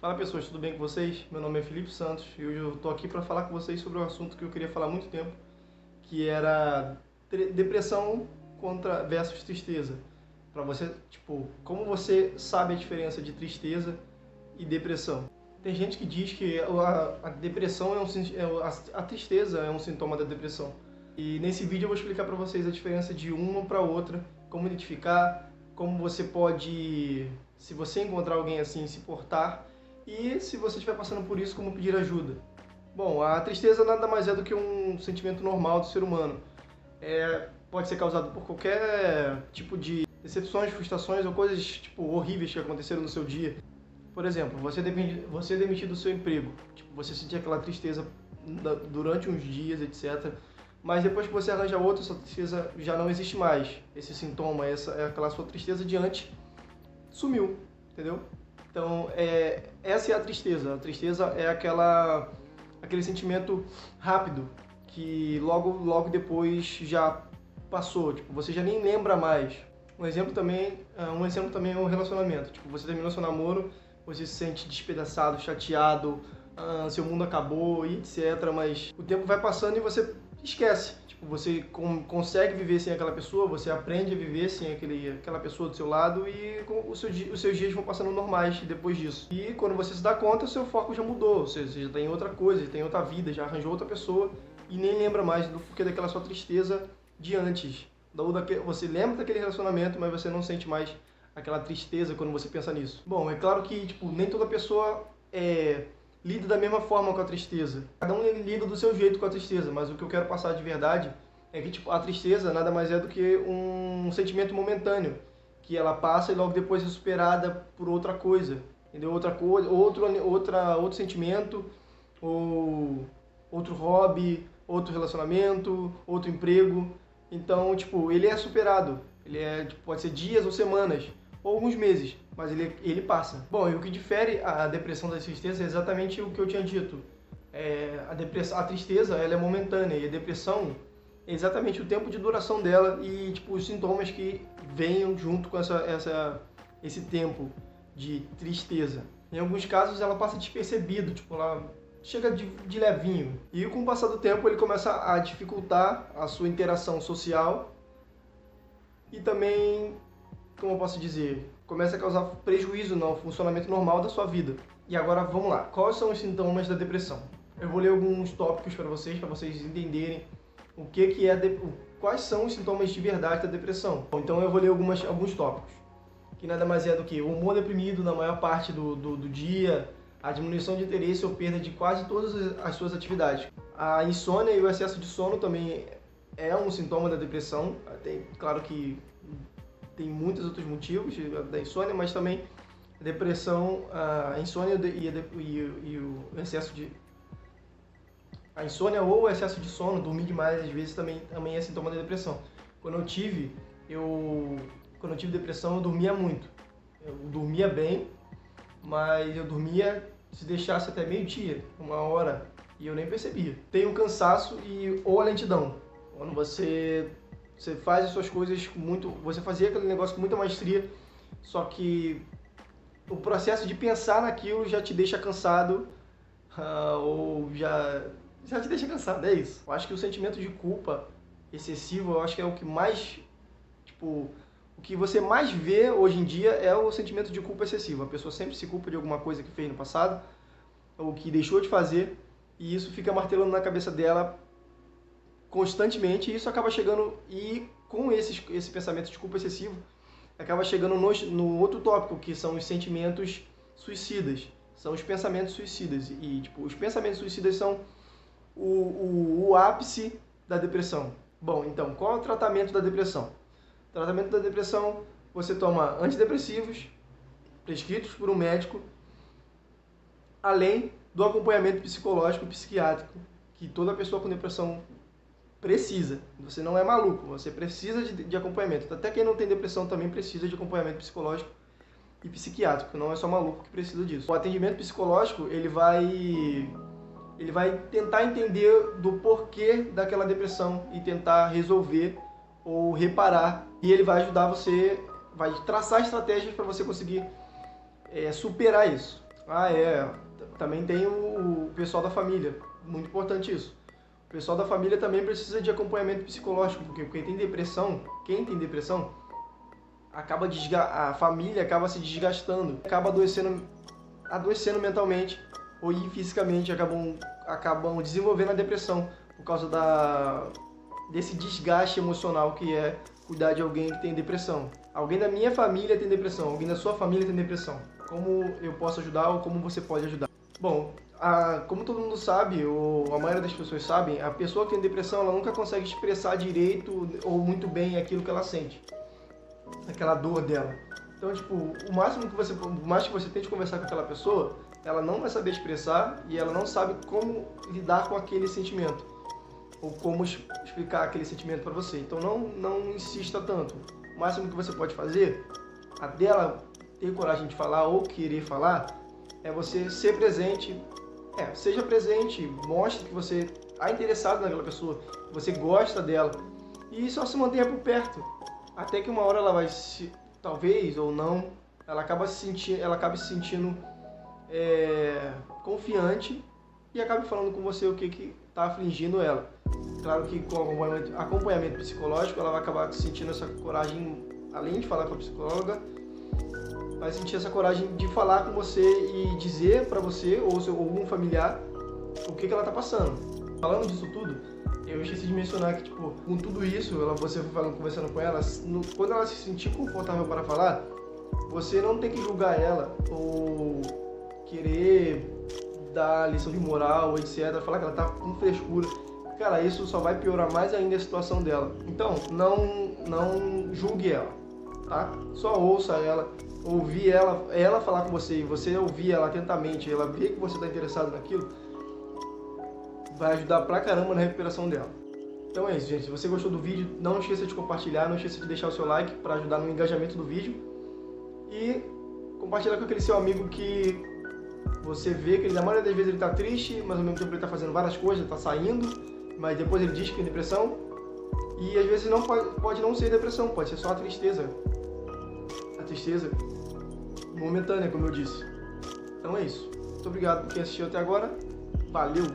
Fala pessoas, tudo bem com vocês? Meu nome é Felipe Santos e hoje eu tô aqui para falar com vocês sobre um assunto que eu queria falar há muito tempo, que era depressão versus tristeza. Para você, tipo, como você sabe a diferença de tristeza e depressão? Tem gente que diz que a depressão a tristeza é um sintoma da depressão. E nesse vídeo eu vou explicar para vocês a diferença de uma para outra, como identificar, como você pode, se você encontrar alguém assim, se portar, e se você estiver passando por isso, como pedir ajuda. Bom, a tristeza nada mais é do que um sentimento normal do ser humano. Pode ser causado por qualquer tipo de decepções, frustrações ou coisas tipo horríveis que aconteceram no seu dia. Por exemplo, você é demitido do seu emprego. Tipo, você sentir aquela tristeza durante uns dias, etc. Mas depois que você arranja outro, essa tristeza já não existe mais. Esse sintoma, aquela sua tristeza de antes, sumiu, entendeu? Então, essa é a tristeza. A tristeza é aquele sentimento rápido que logo depois já passou. Tipo, você já nem lembra mais. Um exemplo também é um relacionamento. Tipo, você terminou seu namoro, você se sente despedaçado, chateado, seu mundo acabou e etc. Mas o tempo vai passando e você esquece. Tipo, você consegue viver sem aquela pessoa, você aprende a viver sem aquela pessoa do seu lado e os seus dias vão passando normais depois disso. E quando você se dá conta, o seu foco já mudou, ou seja, você já tem outra coisa, já tem outra vida, já arranjou outra pessoa e nem lembra mais do porquê daquela sua tristeza de antes. Você lembra daquele relacionamento, mas você não sente mais aquela tristeza quando você pensa nisso. Bom, é claro que tipo, nem toda pessoa lida da mesma forma com a tristeza. Cada um lida do seu jeito com a tristeza, mas o que eu quero passar de verdade é que tipo, a tristeza nada mais é do que um sentimento momentâneo, que ela passa e logo depois é superada por outra coisa, entendeu? Outra coisa, outro sentimento, ou outro hobby, outro relacionamento, outro emprego. Então, tipo, ele é superado. Pode ser dias ou semanas, ou alguns meses, mas ele passa. Bom, e o que difere a depressão da tristeza é exatamente o que eu tinha dito. A tristeza, ela é momentânea, e a depressão é exatamente o tempo de duração dela e tipo, os sintomas que venham junto com esse tempo de tristeza. Em alguns casos, ela passa despercebido, tipo, ela chega de levinho. E com o passar do tempo, ele começa a dificultar a sua interação social e também, como eu posso dizer, começa a causar prejuízo no funcionamento normal da sua vida. E agora vamos lá, quais são os sintomas da depressão? Eu vou ler alguns tópicos para vocês entenderem quais são os sintomas de verdade da depressão. Então eu vou ler alguns tópicos, que nada mais é do que o humor deprimido na maior parte do dia, a diminuição de interesse ou perda de quase todas as suas atividades. A insônia e o excesso de sono também é um sintoma da depressão. Claro que tem muitos outros motivos da insônia, mas também a depressão, a insônia e o excesso de... A insônia ou o excesso de sono, dormir demais, às vezes também é sintoma da depressão. Quando eu tive depressão, eu dormia muito. Eu dormia bem, mas eu dormia, se deixasse até meio-dia, 1 hora, e eu nem percebia. Tem o cansaço ou a lentidão. Quando você faz as suas coisas você fazia aquele negócio com muita maestria, só que o processo de pensar naquilo já te deixa cansado, ou já te deixa cansado, é isso. Eu acho que o sentimento de culpa excessivo, eu acho que é o que mais, tipo, o que você mais vê hoje em dia é o sentimento de culpa excessivo. A pessoa sempre se culpa de alguma coisa que fez no passado, ou que deixou de fazer, e isso fica martelando na cabeça dela constantemente, e isso acaba chegando, e com esse pensamento de culpa excessivo, acaba chegando no outro tópico, que são os sentimentos suicidas, são os pensamentos suicidas, e tipo, os pensamentos suicidas são o ápice da depressão. Bom, então, qual é o tratamento da depressão? O tratamento da depressão, você toma antidepressivos, prescritos por um médico, além do acompanhamento psicológico e psiquiátrico, que toda pessoa com depressão precisa. Você não é maluco, você precisa de acompanhamento. Até quem não tem depressão também precisa de acompanhamento psicológico e psiquiátrico, não é só maluco que precisa disso. O atendimento psicológico, ele vai tentar entender do porquê daquela depressão e tentar resolver ou reparar. E ele vai ajudar você, vai traçar estratégias para você conseguir superar isso. Ah, é. Também tem o pessoal da família. Muito importante isso. O pessoal da família também precisa de acompanhamento psicológico, porque quem tem depressão, a família acaba se desgastando, acaba adoecendo mentalmente ou fisicamente, acabam desenvolvendo a depressão por causa desse desgaste emocional que é cuidar de alguém que tem depressão. Alguém da minha família tem depressão, alguém da sua família tem depressão. Como eu posso ajudar ou como você pode ajudar? Bom, como todo mundo sabe, ou a maioria das pessoas sabem, a pessoa que tem depressão ela nunca consegue expressar direito ou muito bem aquilo que ela sente, aquela dor dela. Então, tipo, o mais que você tente conversar com aquela pessoa, ela não vai saber expressar e ela não sabe como lidar com aquele sentimento ou como explicar aquele sentimento para você. Então, não insista tanto. O máximo que você pode fazer, a dela ter coragem de falar ou querer falar, é você ser presente. Seja presente, mostre que você está interessado naquela pessoa, que você gosta dela e só se mantenha por perto. Até que uma hora ela vai talvez ou não, ela acabe se sentindo confiante e acabe falando com você o que está afligindo ela. Claro que com acompanhamento psicológico ela vai acabar sentindo essa coragem, além de falar com a psicóloga, vai sentir essa coragem de falar com você e dizer para você ou algum familiar o que ela está passando. Falando disso tudo, eu esqueci de mencionar que, tipo, com tudo isso, você conversando com ela, quando ela se sentir confortável para falar, você não tem que julgar ela ou querer dar lição de moral, etc. Falar que ela tá com frescura. Cara, isso só vai piorar mais ainda a situação dela. Então, não julgue ela, tá? Só ouça ela, ouvir ela falar com você e você ouvir ela atentamente, ela ver que você está interessado naquilo, vai ajudar pra caramba na recuperação dela. Então é isso, gente. Se você gostou do vídeo, não esqueça de compartilhar, não esqueça de deixar o seu like para ajudar no engajamento do vídeo. E compartilhar com aquele seu amigo que você vê que na maioria das vezes ele está triste, mas ao mesmo tempo ele está fazendo várias coisas, está saindo, mas depois ele diz que tem depressão. E às vezes não pode não ser depressão, pode ser só a tristeza. A tristeza momentânea, como eu disse. Então é isso. Muito obrigado por quem assistiu até agora. Valeu!